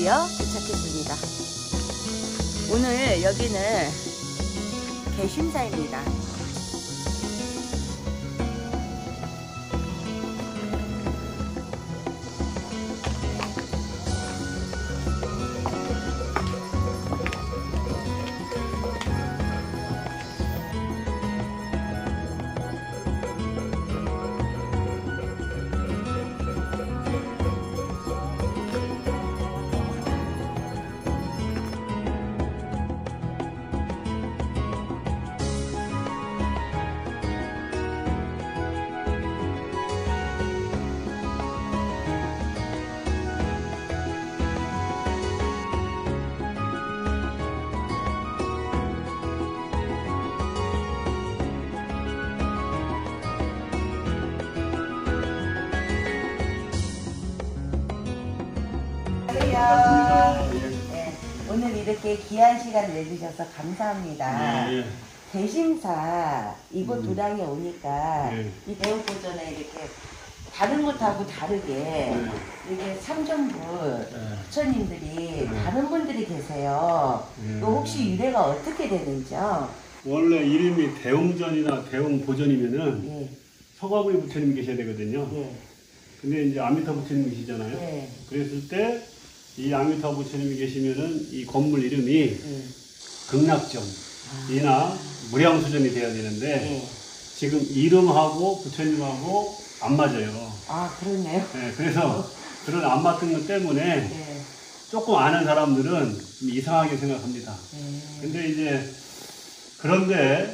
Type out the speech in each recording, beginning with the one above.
드디어 도착했습니다. 오늘 여기는 개심사입니다. 네, 오늘 이렇게 귀한 시간 내주셔서 감사합니다. 네, 네. 개심사 이곳 도량에 오니까 네. 이 대웅보전에 이렇게 다른 곳하고 다르게 이게 삼전부 부처님들이 다른 분들이 계세요. 또 혹시 유래가 어떻게 되는지요? 원래 이름이 대웅전이나 대웅보전이면은 예. 서가구리 부처님 계셔야 되거든요. 예. 근데 이제 아미타 부처님 계시잖아요. 예. 그랬을 때 이 아미타 부처님이 계시면은 이 건물 이름이 예. 극락전이나 무량수전이 돼야 되는데 예. 지금 이름하고 부처님하고 안 맞아요. 아, 그러네요. 네, 그래서 그런 안 맞는 것 때문에 예. 조금 아는 사람들은 좀 이상하게 생각합니다. 근데 이제 그런데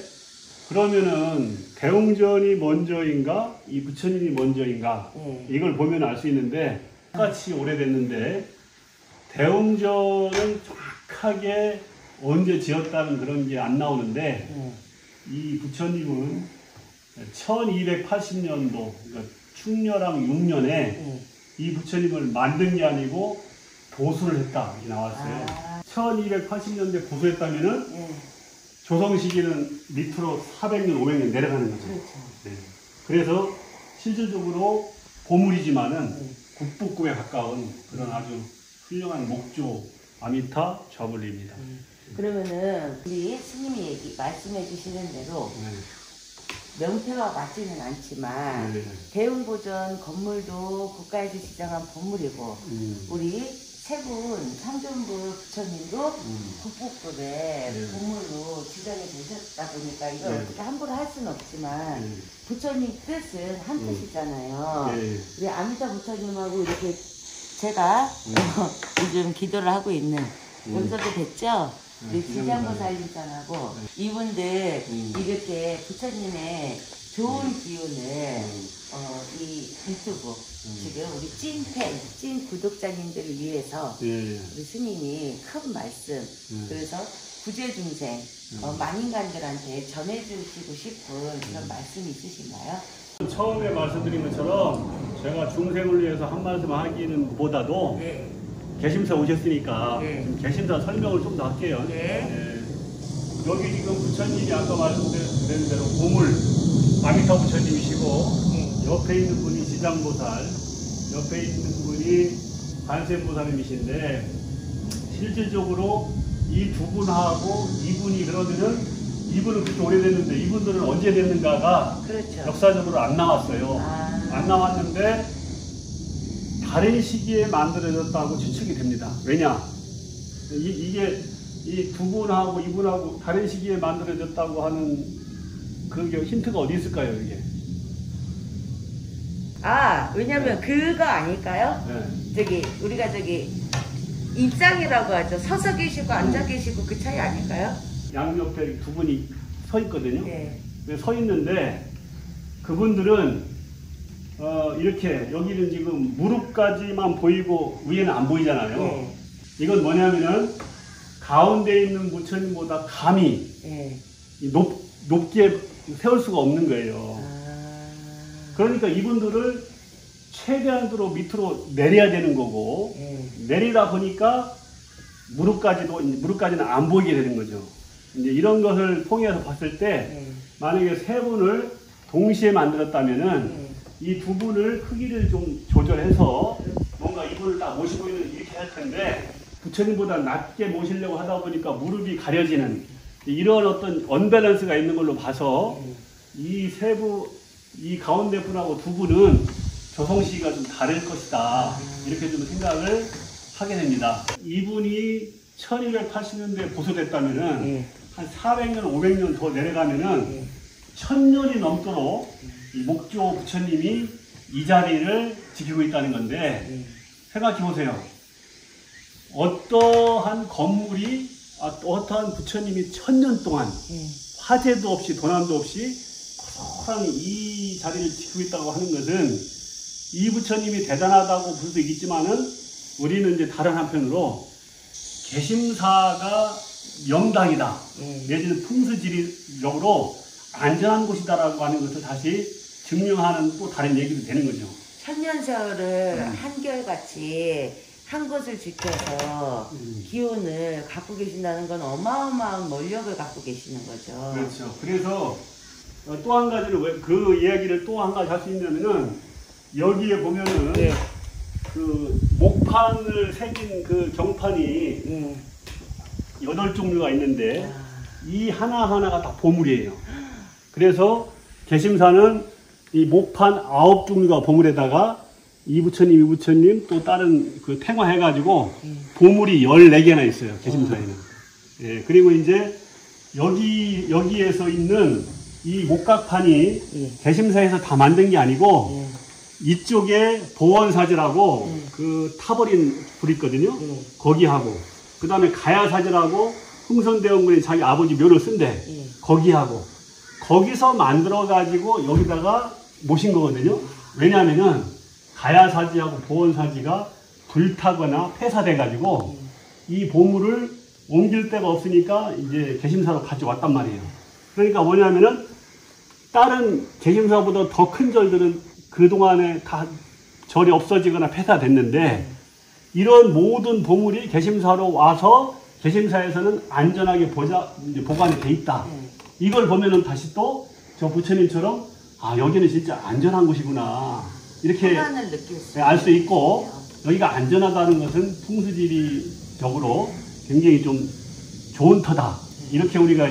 그러면은 대웅전이 먼저인가 이 부처님이 먼저인가 이걸 보면 알 수 있는데 똑같이 오래됐는데 대웅전은 정확하게 언제 지었다는 그런 게 안 나오는데 이 부처님은 1280년도 그러니까 충렬왕 6년에 이 부처님을 만든 게 아니고 보수를 했다 이렇게 나왔어요. 1280년대 보수했다면은 조성 시기는 밑으로 400년, 500년 내려가는 거죠. 그렇죠. 네. 그래서 실질적으로 보물이지만은 국부급에 가까운 그런 아주 훌륭한 목조 아미타 저불리입니다. 그러면은 우리 스님이 말씀해 주시는 대로 명패가 맞지는 않지만 대웅보전 건물도 국가에서 지정한 보물이고 우리 세 분 상전부 부처님도 국부급의 보물로 지정이 되셨다 보니까 이걸 어떻게 함부로 할 수는 없지만 부처님 뜻은 한 뜻이잖아요. 우리 아미타 부처님하고 이렇게 제가 요즘 기도를 하고 있는 여기서도 뵀죠? 우리 지장보살님장하고 이분들 이렇게 부처님의 좋은 기운을 이 유튜브 지금 우리 찐 구독자님들을 위해서 우리 스님이 큰 말씀 그래서 구제중생 만인간들한테 전해주시고 싶은 그런 말씀이 있으신가요? 처음에 말씀드린 것처럼 제가 중생을 위해서 한 말씀 하기는 보다도 개심사 오셨으니까 좀 개심사 설명을 좀 더 할게요. 여기 지금 부처님이 아까 말씀드린 대로 보물 아미타 부처님이시고 옆에 있는 분이 지장보살, 옆에 있는 분이 관세음보살님이신데 실질적으로 이 두 분하고 이분이 그러면은 이분은 그렇게 오래됐는데 이분들은 언제 됐는가가 역사적으로 안 나왔어요. 안 나왔는데 다른 시기에 만들어졌다고 추측이 됩니다. 왜냐? 이게 이 두 분하고 이분하고 다른 시기에 만들어졌다고 하는 그게 힌트가 어디 있을까요, 이게? 왜냐면 그거 아닐까요? 우리가 입상이라고 하죠. 서서 계시고 앉아 계시고 그 차이 아닐까요? 양옆에 두 분이 서 있거든요. 서 있는데 그분들은 이렇게 여기는 지금 무릎까지만 보이고 위에는 안 보이잖아요. 이건 뭐냐면은 가운데 있는 부처님보다 감히 높게 세울 수가 없는 거예요. 그러니까 이분들을 최대한으로 밑으로 내려야 되는 거고 내리다 보니까 무릎까지는 안 보이게 되는 거죠. 이제 이런 것을 통해서 봤을 때 만약에 세 분을 동시에 만들었다면은 이 두 분을 크기를 좀 조절해서 뭔가 이분을 딱 모시고 있는 이렇게 할 텐데 부처님보다 낮게 모시려고 하다 보니까 무릎이 가려지는 이런 어떤 언밸런스가 있는 걸로 봐서 이 세 분, 이 가운데 분하고 두 분은 조성시기가 좀 다를 것이다. 이렇게 좀 생각을 하게 됩니다. 이분이 1280년대에 보소됐다면은 한 400년, 500년 더 내려가면은 1000년이 넘도록 이 목조 부처님이 이 자리를 지키고 있다는 건데 생각해 보세요. 어떠한 건물이 어떠한 부처님이 1000년 동안 화재도 없이 도난도 없이 고스란히 이 자리를 지키고 있다고 하는 것은 이 부처님이 대단하다고 볼 수 있지만은 우리는 이제 다른 한편으로 개심사가 명당이다. 내지는 풍수지리적으로 안전한 곳이다라고 하는 것을 다시 증명하는 또 다른 얘기도 되는 거죠. 천년세월을 한결같이 한 것을 지켜서 기운을 갖고 계신다는 건 어마어마한 원력을 갖고 계시는 거죠. 그렇죠. 그래서 또 한 가지를 왜 그 이야기를 또 한 가지 할 수 있냐면은 여기에 보면은 그 목판을 새긴 그 경판이 8종류가 있는데 이 하나하나가 다 보물이에요. 그래서 개심사는 이 목판 9종류가 보물에다가 이 부처님, 이 부처님 또 다른 그 탱화해가지고 보물이 14개나 있어요. 개심사에는. 예, 그리고 이제 여기에서 있는 이 목각판이 개심사에서 다 만든 게 아니고 이쪽에 보원사지라고 그 타버린 불이 있거든요. 거기하고 그 다음에 가야사지라고 흥선대원군이 자기 아버지 묘를 쓴대. 거기하고 거기서 만들어 가지고 여기다가 모신 거거든요. 왜냐하면은 가야사지하고 보원사지가 불타거나 폐사돼 가지고 이 보물을 옮길 데가 없으니까 이제 개심사로 가져왔단 말이에요. 그러니까 뭐냐면은 다른 개심사보다 더 큰 절들은 그동안에 다 절이 없어지거나 폐사됐는데 이런 모든 보물이 개심사로 와서 개심사에서는 안전하게 보관이 돼 있다. 이걸 보면은 다시 또 저 부처님처럼 여기는 진짜 안전한 곳이구나 이렇게 알 수 있고 여기가 안전하다는 것은 풍수지리적으로 굉장히 좀 좋은 터다. 이렇게 우리가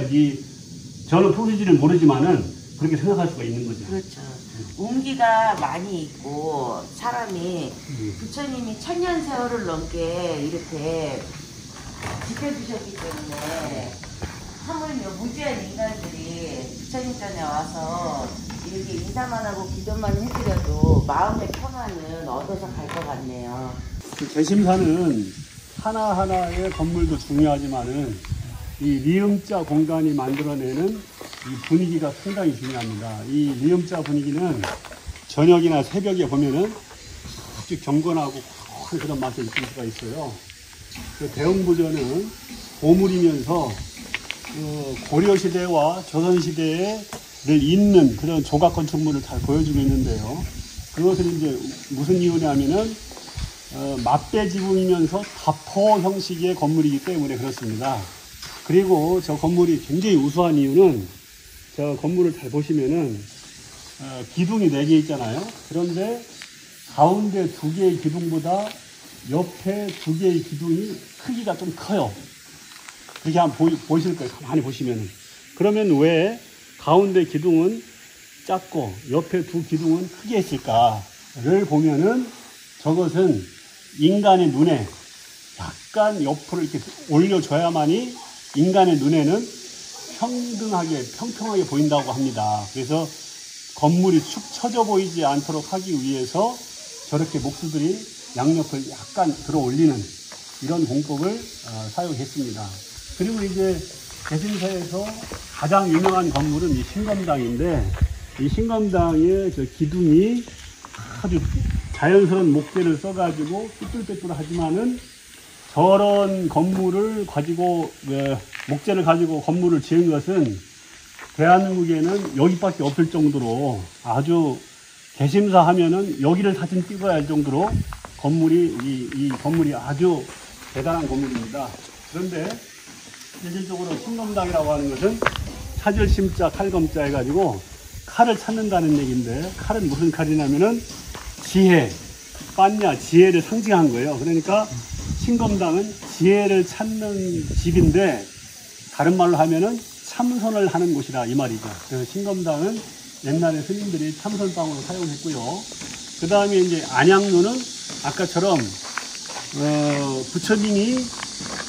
저는 풍수지리를 모르지만은 그렇게 생각할 수가 있는 거죠. 그렇죠. 운기가 많이 있고 사람이 부처님이 천년 세월을 넘게 이렇게 지켜주셨기 때문에 하물며 무지한 인간들이 부처님 전에 와서 이렇게 인사만 하고 기도만 해드려도 마음의 평안은 얻어서 갈 것 같네요. 개심사는 하나하나의 건물도 중요하지만은 이 리음자 공간이 만들어내는 이 분위기가 상당히 중요합니다. 이 리음자 분위기는 저녁이나 새벽에 보면은 아주 경건하고 그런 맛을 느낄 수가 있어요. 그 대흥부전은 보물이면서 고려시대와 조선시대에 늘 있는 그런 조각 건축물을 잘 보여주고 있는데요. 그것은 이제 무슨 이유냐면은 맞배지붕이면서 다포 형식의 건물이기 때문에 그렇습니다. 그리고 저 건물이 굉장히 우수한 이유는 저 건물을 잘 보시면은 기둥이 4개 있잖아요. 그런데 가운데 2개의 기둥보다 옆에 2개의 기둥이 크기가 좀 커요. 그렇게 한번 보실 거예요. 가만히 보시면은. 그러면 왜 가운데 기둥은 작고 옆에 2 기둥은 크게 했을까를 보면은 저것은 인간의 눈에 약간 옆으로 이렇게 올려줘야만이 인간의 눈에는 평등하게, 평평하게 보인다고 합니다. 그래서 건물이 축 처져 보이지 않도록 하기 위해서 저렇게 목수들이 양옆을 약간 들어 올리는 이런 공법을 사용했습니다. 그리고 이제 개심사에서 가장 유명한 건물은 이 신검당인데 이 신검당의 저 기둥이 아주 자연스러운 목재를 써가지고 삐뚤빼뚤하지만은 저런 건물을 가지고 목재를 가지고 건물을 지은 것은 대한민국에는 여기밖에 없을 정도로 아주 개심사 하면은 여기를 사진 찍어야 할 정도로 건물이 이 건물이 아주 대단한 건물입니다. 그런데 실질적으로 신검당이라고 하는 것은 차절심자 칼검자 해가지고 칼을 찾는다는 얘기인데 칼은 무슨 칼이냐면은 지혜, 빤야, 지혜를 상징한 거예요. 그러니까 신검당은 지혜를 찾는 집인데 다른 말로 하면은 참선을 하는 곳이라 이 말이죠. 그래서 신검당은 옛날에 스님들이 참선방으로 사용했고요. 그 다음에 이제 안양루는 아까처럼 부처님이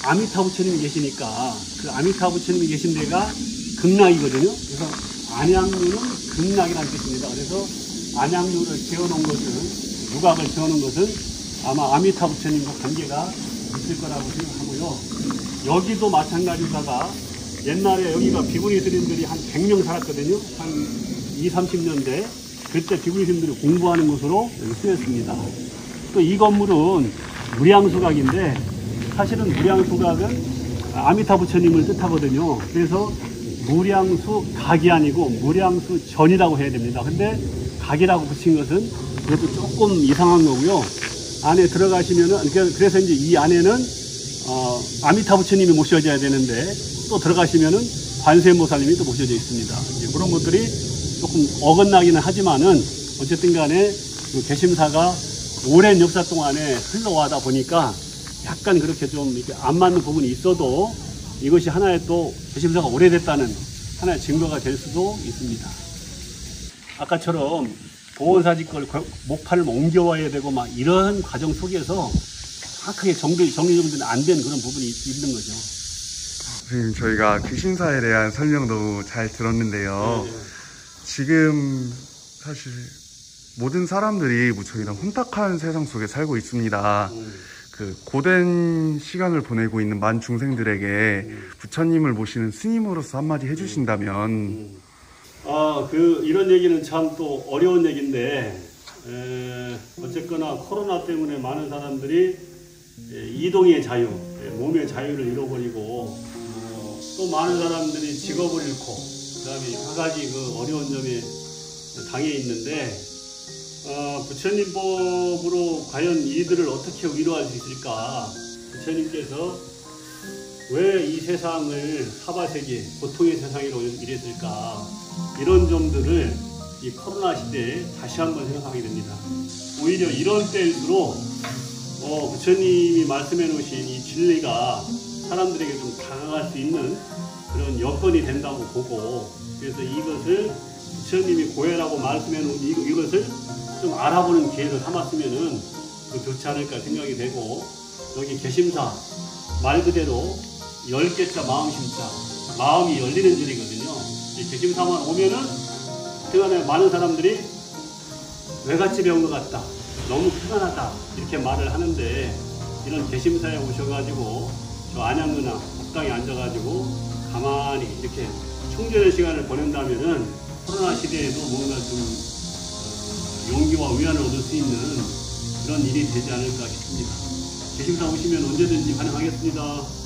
아미타 부처님이 계시니까 그 아미타 부처님이 계신 데가 극락이거든요. 그래서 안양루는 극락이라는 뜻입니다. 그래서 안양루를 지어놓은 것은, 유곽을 지어놓은 것은 아마 아미타 부처님과 관계가 있을 거라고 생각하고요. 여기도 마찬가지다가 옛날에 여기가 비구니 스님들이 한 100명 살았거든요. 한 20, 30년대. 그때 비구니 스님들이 공부하는 곳으로 여기 쓰였습니다. 또 이 건물은 무량수각인데 사실은 무량수각은 아미타 부처님을 뜻하거든요. 그래서 무량수각이 아니고 무량수전이라고 해야 됩니다. 근데 각이라고 붙인 것은 그래도 조금 이상한 거고요. 안에 들어가시면은, 그래서 이제 이 안에는 아미타 부처님이 모셔져야 되는데 또 들어가시면은 관세음보살님이 또 모셔져 있습니다. 그런 것들이 조금 어긋나기는 하지만은 어쨌든 간에 그 개심사가 오랜 역사 동안에 흘러와다 보니까 약간 그렇게 좀 이렇게 안 맞는 부분이 있어도 이것이 하나의 또 개심사가 오래됐다는 하나의 증거가 될 수도 있습니다. 아까처럼 보건사직 걸 목판을 옮겨와야 되고 막 이런 과정 속에서 정확하게 정리정돈이 안 된 그런 부분이 있는 거죠. 선생님, 저희가 귀신사에 대한 설명 너무 잘 들었는데요. 네. 지금 사실 모든 사람들이 무척 이런 혼탁한 세상 속에 살고 있습니다. 그 고된 시간을 보내고 있는 만 중생들에게 부처님을 모시는 스님으로서 한마디 해주신다면. 이런 얘기는 참 또 어려운 얘기인데, 어쨌거나 코로나 때문에 많은 사람들이 이동의 자유, 몸의 자유를 잃어버리고, 또 많은 사람들이 직업을 잃고, 그 다음에 여러 가지 그 어려운 점에 당해 있는데, 부처님 법으로 과연 이들을 어떻게 위로할 수 있을까? 부처님께서 왜 이 세상을 사바세계, 고통의 세상으로 이랬을까? 이런 점들을 이 코로나 시대에 다시 한번 생각하게 됩니다. 오히려 이런 때일수록 부처님이 말씀해 놓으신 이 진리가 사람들에게 좀 다가갈 수 있는 그런 여건이 된다고 보고, 그래서 이것을 부처님이 고해라고 말씀해 놓은 이것을 좀 알아보는 기회를 삼았으면은 좋지 않을까 생각이 되고, 여기 개심사 말 그대로 10개자 마음심자, 마음이 열리는 줄이거든요. 이 개심사만 오면은 그간에 많은 사람들이 외갓집에 온 것 같다, 너무 편안하다 이렇게 말을 하는데, 이런 개심사에 오셔가지고 저 안양루나 법당에 앉아가지고 가만히 이렇게 충전의 시간을 보낸다면은 코로나 시대에도 뭔가 좀 용기와 위안을 얻을 수 있는 그런 일이 되지 않을까 싶습니다. 개심사 오시면 언제든지 환영하겠습니다.